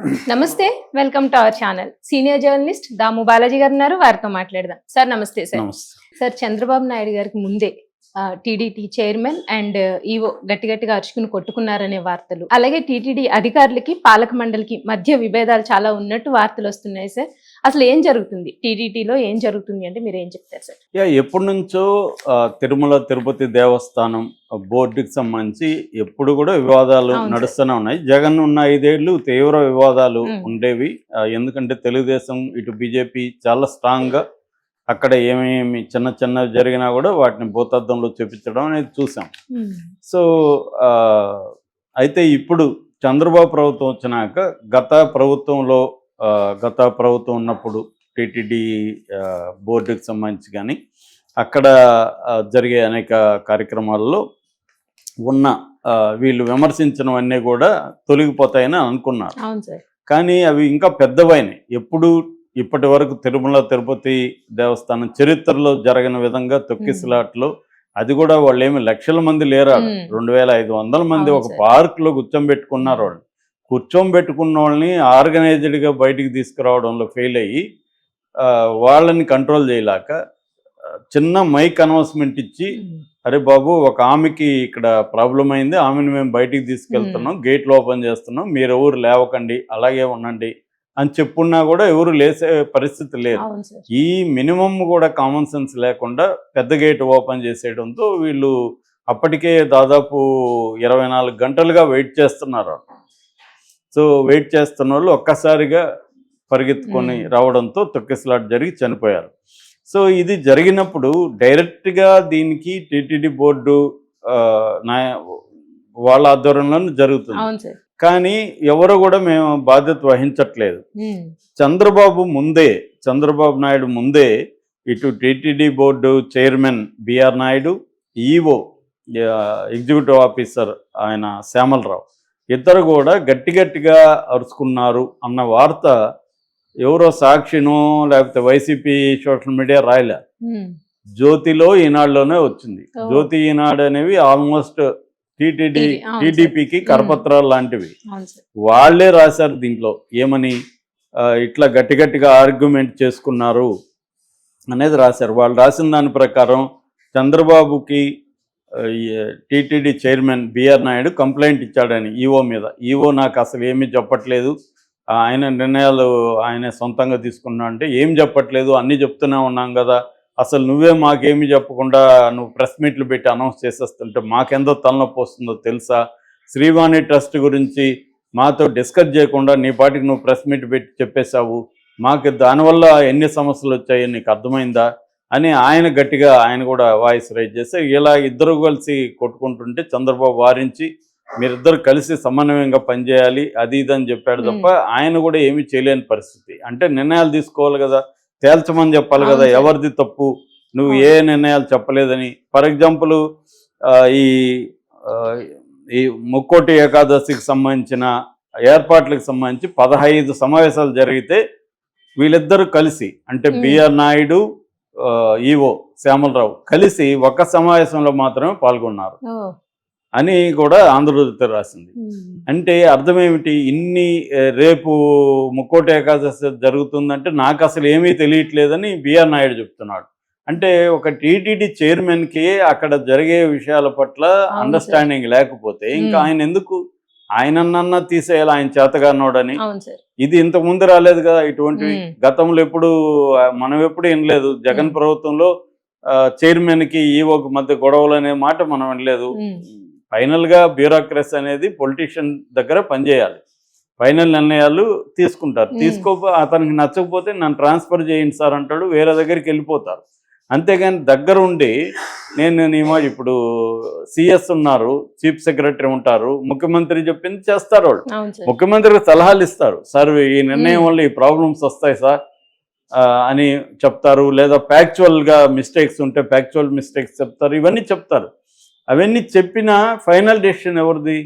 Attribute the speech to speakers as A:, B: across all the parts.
A: నమస్తే, welcome to our channel. Senior journalist Damu Balaji గారు ఉన్నారు, వారితో మాట్లాడదాం. సార్ నమస్తే. సార్
B: నమస్తే.
A: సార్ చంద్రబాబు నాయుడు గారికి ముందే టీడీటీ చైర్మన్ అండ్ ఈవో గట్టిగా అరుచుకుని కొట్టుకున్నారనే వార్తలు, అలాగే టీటీడీ అధికారులకి పాలక మండలికి మధ్య విభేదాలు చాలా ఉన్నట్టు వార్తలు వస్తున్నాయి. సార్ అసలు ఏం జరుగుతుంది టీటీడీలో, ఏం జరుగుతుంది అంటే మీరు ఏం చెప్తారు సార్?
B: ఎప్పటి నుంచో తిరుమల తిరుపతి దేవస్థానం బోర్డుకి సంబంధించి ఎప్పుడు కూడా వివాదాలు నడుస్తూనే ఉన్నాయి. జగన్ ఉన్న 5 ఏళ్ళు తీవ్ర వివాదాలు ఉండేవి. ఎందుకంటే తెలుగుదేశం ఇటు బీజేపీ చాలా స్ట్రాంగ్ గా అక్కడ ఏమేమి చిన్న జరిగినా కూడా వాటిని భూతద్దంలో చూపించడం అనేది చూసాం. సో అయితే ఇప్పుడు చంద్రబాబు ప్రభుత్వం వచ్చినాక గత ప్రభుత్వం ఉన్నప్పుడు టీటీడీ బోర్డుకి సంబంధించి కానీ అక్కడ జరిగే అనేక కార్యక్రమాల్లో ఉన్న వీళ్ళు విమర్శించినవన్నీ కూడా తొలగిపోతాయని అనుకున్నారు. కానీ అవి ఇంకా పెద్దవైనాయి. ఇప్పటి వరకు తిరుమల తిరుపతి దేవస్థానం చరిత్రలో జరగని విధంగా తొక్కిసలాట్లో, అది కూడా వాళ్ళు ఏమి లక్షల మంది లేరు, 2500 మంది ఒక పార్క్ లో కూర్చోబెట్టుకున్నారు. వాళ్ళు కూర్చోబెట్టుకున్న వాళ్ళని ఆర్గనైజ్డ్గా బయటికి తీసుకురావడంలో ఫెయిల్ అయ్యి వాళ్ళని కంట్రోల్ చేయలేక చిన్న మైక్ అనౌన్స్మెంట్ ఇచ్చి, అరే బాబు ఒక ఆమెకి ఇక్కడ ప్రాబ్లం అయింది, ఆమెను మేము బయటికి తీసుకెళ్తున్నాం, గేట్లు ఓపెన్ చేస్తున్నాం, మీరు ఎవరు లేవకండి, అలాగే ఉండండి అని చెప్పున్నా కూడా ఎవరు లేసే పరిస్థితి లేదు. ఈ మినిమం కూడా కామన్ సెన్స్ లేకుండా పెద్ద గేట్ ఓపెన్ చేసేయడంతో వీళ్ళు అప్పటికే దాదాపు 24 గంటలుగా వెయిట్ చేస్తున్నారు. సో వెయిట్ చేస్తున్న వాళ్ళు ఒక్కసారిగా పరిగెత్తుకొని రావడంతో తొక్కిసలాట జరిగి చనిపోయారు. సో ఇది జరిగినప్పుడు డైరెక్ట్గా దీనికి టీటీడీ బోర్డు వాళ్ళ ఆధ్వర్యంలో జరుగుతుంది. కానీ ఎవరు కూడా మేము బాధ్యత వహించట్లేదు. చంద్రబాబు నాయుడు ముందే ఇటు TTD board chairman BR Naidu, EO executive officer ఆయన శ్యామలరావు, ఇద్దరు కూడా గట్టిగా అరుచుకున్నారు అన్న వార్త ఎవరో సాక్షినో లేకపోతే వైసీపీ సోషల్ మీడియా రాయలే. జ్యోతిలో, ఈనాడులోనే వచ్చింది. జ్యోతి, ఈనాడు అనేవి ఆల్మోస్ట్ టీడీపీకి కరపత్రాలు లాంటివి. వాళ్లే రాశారు దీంట్లో ఏమని, ఇట్లా గట్టిగా ఆర్గ్యుమెంట్ చేసుకున్నారు అనేది రాశారు. వాళ్ళు రాసిన దాని ప్రకారం చంద్రబాబుకి TTD chairman BR Naidu complaint ఇచ్చాడని ఈవో మీద. ఈవో నాకు అసలు ఏమీ చెప్పట్లేదు, ఆయన నిర్ణయాలు ఆయనే సొంతంగా తీసుకున్నా అంటే, ఏం చెప్పట్లేదు అన్నీ చెప్తూనే ఉన్నాం కదా, అసలు నువ్వే మాకేమి చెప్పకుండా నువ్వు ప్రెస్ మీట్లు పెట్టి అనౌన్స్ చేసేస్తుంటే మాకెంతో తలనొప్పి వస్తుందో తెలుసా, శ్రీవాణి ట్రస్ట్ గురించి మాతో డిస్కస్ చేయకుండా నీ పాటికి నువ్వు ప్రెస్ మీట్ పెట్టి చెప్పేశావు, మాకు దానివల్ల ఎన్ని సమస్యలు వచ్చాయో నీకు అర్థమైందా అని ఆయన కూడా వాయిస్ రైజ్ చేస్తే, ఇలా ఇద్దరు కలిసి కొట్టుకుంటుంటే చంద్రబాబు వారించి మీరిద్దరు కలిసి సమన్వయంగా పనిచేయాలి అది ఇదని చెప్పాడు తప్ప ఆయన కూడా ఏమీ చేయలేని పరిస్థితి. అంటే నిర్ణయాలు తీసుకోవాలి కదా, తేల్చమని చెప్పాలి కదా, ఎవరిది తప్పు, నువ్వు ఏ నిర్ణయాలు చెప్పలేదని. ఫర్ ఎగ్జాంపుల్ ఈ ముక్కోటి ఏకాదశికి సంబంధించిన ఏర్పాట్లకు సంబంధించి 15 సమావేశాలు జరిగితే వీళ్ళిద్దరూ కలిసి, అంటే బిఆర్ నాయుడు ఈవో శ్యామలరావు కలిసి ఒక్క సమావేశంలో మాత్రమే పాల్గొన్నారు అని కూడా ఆంధ్రజ్యోతి రాసింది. అంటే అర్థం ఏమిటి, రేపు ముక్కోటి ఏకాదశి జరుగుతుందంటే నాకు అసలు ఏమీ తెలియట్లేదని బిఆర్ నాయుడు చెప్తున్నాడు. అంటే ఒక టీటీడీ చైర్మన్కి అక్కడ జరిగే విషయాల పట్ల అండర్స్టాండింగ్ లేకపోతే ఇంకా ఆయన ఎందుకు, ఆయనన్నా తీసేయాలి, ఆయన చేతగానోడని. ఇది ఇంతకు ముందు రాలేదు కదా ఇటువంటివి, గతంలో మనం ఎప్పుడు వినలేదు. జగన్ ప్రభుత్వంలో చైర్మన్కి ఈవోకి మధ్య గొడవలు అనే మాట మనం వినలేదు. ఫైనల్గా బ్యూరోక్రసీ అనేది పొలిటీషియన్ దగ్గర పనిచేయాలి, ఫైనల్ నిర్ణయాలు తీసుకుంటారు. అతనికి నచ్చకపోతే నన్ను ట్రాన్స్ఫర్ చేయండి సార్ అంటాడు, వేరే దగ్గరికి వెళ్ళిపోతారు. అంతేగాని దగ్గర ఉండి ఇప్పుడు సిఎస్ ఉన్నారు, చీఫ్ సెక్రటరీ ఉంటారు, ముఖ్యమంత్రి చెప్పింది చేస్తారు. వాళ్ళు ముఖ్యమంత్రికి సలహాలు ఇస్తారు, సార్ ఈ నిర్ణయం వల్ల ఈ ప్రాబ్లమ్స్ వస్తాయి సార్ అని చెప్తారు. లేదా ఫ్యాక్చువల్గా మిస్టేక్స్ ఉంటే ఫ్యాక్చువల్ మిస్టేక్స్ చెప్తారు, ఇవన్నీ చెప్తారు. అవన్నీ చెప్పిన ఫైనల్ డెసిషన్ ఎవరిది,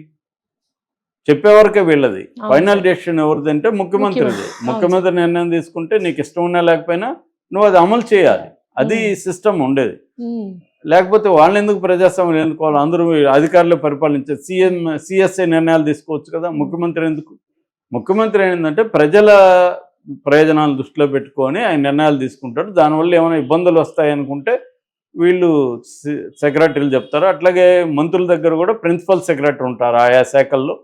B: చెప్పేవరకే వీళ్ళది. ఫైనల్ డెసిషన్ ఎవరిది అంటే ముఖ్యమంత్రిది. ముఖ్యమంత్రి నిర్ణయం తీసుకుంటే నీకు ఇష్టం ఉన్నా లేకపోయినా నువ్వు అది అమలు చేయాలి, అది సిస్టమ్ ఉండేది. లేకపోతే వాళ్ళని ఎందుకు ప్రజాస్వామ్యం ఎన్నుకోవాలి, అందరూ అధికారులు పరిపాలించే సిఎస్ఐ నిర్ణయాలు తీసుకోవచ్చు కదా, ముఖ్యమంత్రి ఎందుకు? ముఖ్యమంత్రి ఏంటంటే ప్రజల ప్రయోజనాలు దృష్టిలో పెట్టుకొని ఆయన నిర్ణయాలు తీసుకుంటాడు. దానివల్ల ఏమైనా ఇబ్బందులు వస్తాయనుకుంటే వీళ్ళు సెక్రటరీలు చెప్తారు. అట్లాగే మంత్రుల దగ్గర కూడా ప్రిన్సిపల్ సెక్రటరీ ఉంటారు ఆయా శాఖల్లో.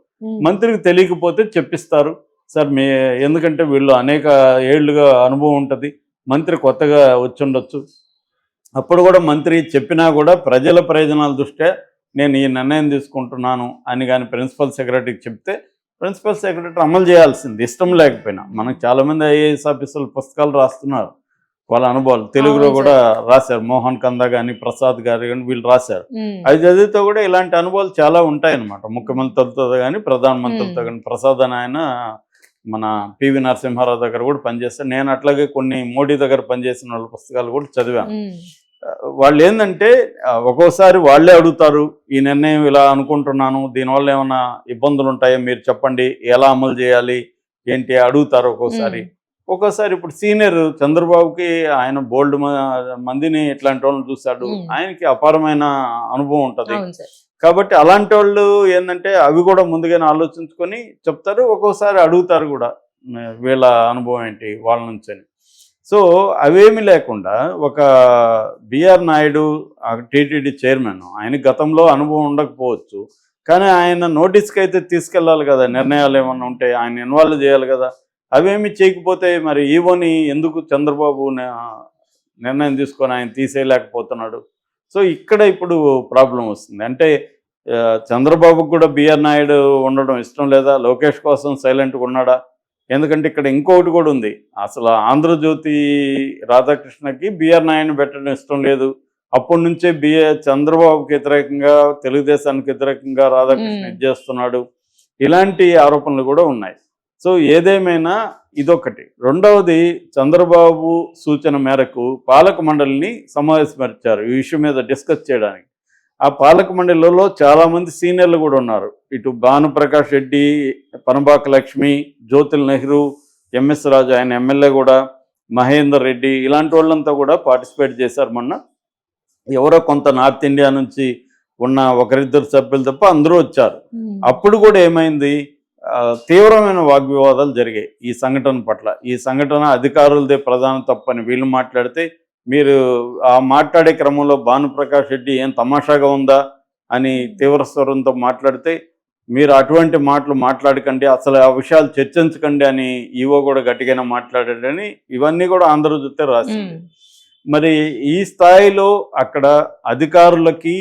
B: మంత్రికి తెలియకపోతే చెప్పిస్తారు సార్ ఎందుకంటే వీళ్ళు అనేక ఏళ్లుగా అనుభవం ఉంటుంది, మంత్రి కొత్తగా వచ్చి ఉండొచ్చు. అప్పుడు కూడా మంత్రి చెప్పినా కూడా ప్రజల ప్రయోజనాల దృష్ట్యా నేను ఈ నిర్ణయం తీసుకుంటున్నాను అని కానీ ప్రిన్సిపల్ సెక్రటరీకి చెప్తే ప్రిన్సిపల్ సెక్రటరీ అమలు చేయాల్సింది, ఇష్టం లేకపోయినా. మనకు చాలామంది ఐఏఎస్ ఆఫీసర్లు పుస్తకాలు రాస్తున్నారు వాళ్ళ అనుభవాలు, తెలుగులో కూడా రాశారు. మోహన్ కందా కానీ ప్రసాద్ గారు కానీ వీళ్ళు రాశారు. అది చదివితే కూడా ఇలాంటి అనుభవాలు చాలా ఉంటాయన్నమాట. ముఖ్యమంత్రులతో కానీ ప్రధానమంత్రులతో కానీ. ప్రసాద్ అని ఆయన మన పివి నరసింహారావు దగ్గర కూడా పనిచేస్తారు. నేను అట్లాగే కొన్ని మోడీ దగ్గర పనిచేసిన వాళ్ళ పుస్తకాలు కూడా చదివాను. వాళ్ళు ఏంటంటే ఒక్కోసారి వాళ్ళే అడుగుతారు, ఈ నిర్ణయం ఇలా అనుకుంటున్నాను, దీనివల్ల ఏమైనా ఇబ్బందులు ఉంటాయో మీరు చెప్పండి, ఎలా అమలు చేయాలి ఏంటి అడుగుతారు ఒక్కోసారి. ఒక్కోసారి ఇప్పుడు సీనియర్ చంద్రబాబుకి ఆయన బోల్డ్ మందిని ఇట్లాంటి వాళ్ళని చూశాడు, ఆయనకి అపారమైన అనుభవం ఉంటుంది కాబట్టి అలాంటి వాళ్ళు ఏంటంటే అవి కూడా ముందుగానే ఆలోచించుకొని చెప్తారు. ఒక్కోసారి అడుగుతారు కూడా వీళ్ళ అనుభవం ఏంటి వాళ్ళ నుంచి అని. సో అవేమి లేకుండా ఒక బిఆర్ నాయుడు టీటీడీ చైర్మన్, ఆయన గతంలో అనుభవం ఉండకపోవచ్చు కానీ ఆయన నోటీస్కి అయితే తీసుకెళ్ళాలి కదా, నిర్ణయాలు ఏమన్నా ఉంటే ఆయన ఇన్వాల్వ్ చేయాలి కదా. అవేమి చేయకపోతే మరి ఈవోని ఎందుకు చంద్రబాబు నిర్ణయం తీసుకొని ఆయన తీసేయలేకపోతున్నాడు? సో ఇక్కడ ఇప్పుడు ప్రాబ్లం వస్తుంది. అంటే చంద్రబాబుకు కూడా బిఆర్ నాయుడు ఉండడం ఇష్టం లేదా, లోకేష్ కోసం సైలెంట్గా ఉన్నాడా? ఎందుకంటే ఇక్కడ ఇంకొకటి కూడా ఉంది, అసలు ఆంధ్రజ్యోతి రాధాకృష్ణకి బిఆర్ నాయుడిని పెట్టడం ఇష్టం లేదు. అప్పటి నుంచే చంద్రబాబుకి వ్యతిరేకంగా తెలుగుదేశానికి వ్యతిరేకంగా రాధాకృష్ణ చేస్తున్నాడు, ఇలాంటి ఆరోపణలు కూడా ఉన్నాయి. సో ఏదేమైనా ఇదొకటి. రెండవది, చంద్రబాబు సూచన మేరకు పాలక మండలిని సమావేశపరిచారు ఈ విషయం మీద డిస్కస్ చేయడానికి. ఆ పాలక మండలిలో చాలామంది సీనియర్లు కూడా ఉన్నారు. ఇటు భానుప్రకాష్ రెడ్డి, పనబాక లక్ష్మి, జ్యోతిల్ నెహ్రూ, ఎంఎస్ రాజు ఆయన ఎమ్మెల్యే కూడా, మహేందర్ రెడ్డి, ఇలాంటి వాళ్ళంతా కూడా పార్టిసిపేట్ చేశారు మొన్న. ఎవరో కొంత నార్త్ ఇండియా నుంచి ఉన్న ఒకరిద్దరు సభ్యులు తప్ప అందరూ వచ్చారు. అప్పుడు కూడా ఏమైంది, తీవ్రమైన వాగ్వివాదాలు జరిగాయి ఈ సంఘటన పట్ల. ఈ సంఘటన అధికారులదే ప్రధాన తప్పని వీళ్ళు మాట్లాడితే, మీరు ఆ మాట్లాడే క్రమంలో భానుప్రకాష్ రెడ్డి ఏం తమాషాగా ఉందా అని తీవ్ర స్వరంతో మాట్లాడితే, మీరు అటువంటి మాటలు మాట్లాడకండి, అసలు ఆ విషయాలు చర్చించకండి అని ఈవో కూడా గట్టిగానే మాట్లాడాడని ఇవన్నీ కూడా ఆంధ్రజ్యోతి రాసింది. మరి ఈ స్థాయిలో అక్కడ అధికారులకి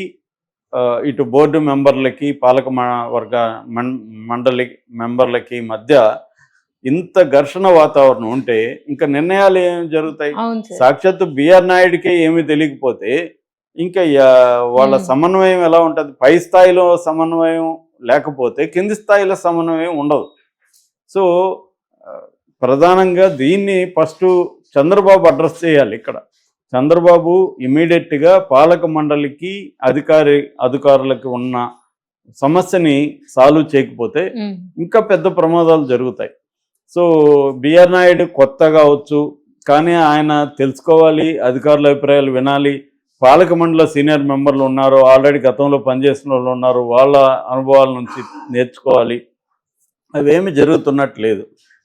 B: ఇటు బోర్డు మెంబర్లకి పాలక వర్గ మండలి మెంబర్లకి మధ్య ఇంత ఘర్షణ వాతావరణం ఉంటే ఇంకా నిర్ణయాలు ఏమి జరుగుతాయి? సాక్షాత్తు బిఆర్ నాయుడికే ఏమీ తెలియకపోతే ఇంకా వాళ్ళ సమన్వయం ఎలా ఉంటుంది? పై స్థాయిలో సమన్వయం లేకపోతే కింది స్థాయిలో సమన్వయం ఉండదు. సో ప్రధానంగా దీన్ని ఫస్ట్ చంద్రబాబు అడ్రస్ చేయాలి. ఇక్కడ చంద్రబాబు ఇమీడియట్గా పాలక మండలికి అధికారులకి ఉన్న సమస్యని సాల్వ్ చేయకపోతే ఇంకా పెద్ద ప్రమాదాలు జరుగుతాయి. సో బిఆర్ నాయుడు కొత్త కావచ్చు కానీ ఆయన తెలుసుకోవాలి, అధికారుల అభిప్రాయాలు వినాలి. పాలక మండలి సీనియర్ మెంబర్లు ఉన్నారు, ఆల్రెడీ గతంలో పనిచేసిన వాళ్ళు ఉన్నారు, వాళ్ళ అనుభవాల నుంచి నేర్చుకోవాలి. అవేమి జరుగుతున్నట్లేదు.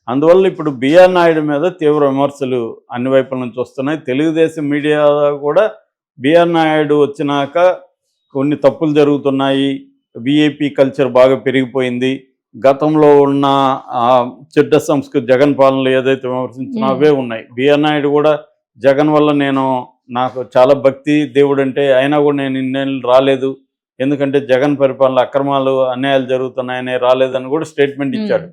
B: అందువల్ల ఇప్పుడు బిఆర్ నాయుడు మీద తీవ్ర విమర్శలు అన్ని వైపుల నుంచి వస్తున్నాయి. తెలుగుదేశం మీడియా కూడా బిఆర్ నాయుడు వచ్చినాక కొన్ని తప్పులు జరుగుతున్నాయి, విఐపి కల్చర్ బాగా పెరిగిపోయింది, గతంలో ఉన్న చెడ్డ సంస్కృతి జగన్ పాలనలు ఏదైతే విమర్శించినా అవే ఉన్నాయి. బిఆర్ నాయుడు కూడా జగన్ వల్ల నాకు చాలా భక్తి దేవుడు అంటే, అయినా కూడా నేను ఇన్నేళ్ళు రాలేదు, ఎందుకంటే జగన్ పరిపాలన అక్రమాలు అన్యాయాలు జరుగుతున్నాయని రాలేదని కూడా స్టేట్మెంట్ ఇచ్చాడు.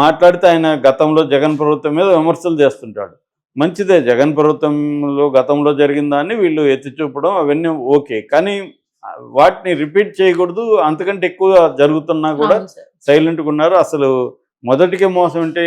B: మాట్లాడితే ఆయన గతంలో జగన్ ప్రభుత్వం మీద విమర్శలు చేస్తుంటాడు. మంచిదే, జగన్ ప్రభుత్వంలో గతంలో జరిగిన దాన్ని వీళ్ళు ఎత్తి చూపడం అవన్నీ ఓకే, కానీ వాటిని రిపీట్ చేయకూడదు. అంతకంటే ఎక్కువ జరుగుతున్నా కూడా సైలెంట్గా ఉన్నారు. అసలు మొదటికే మోసం అంటే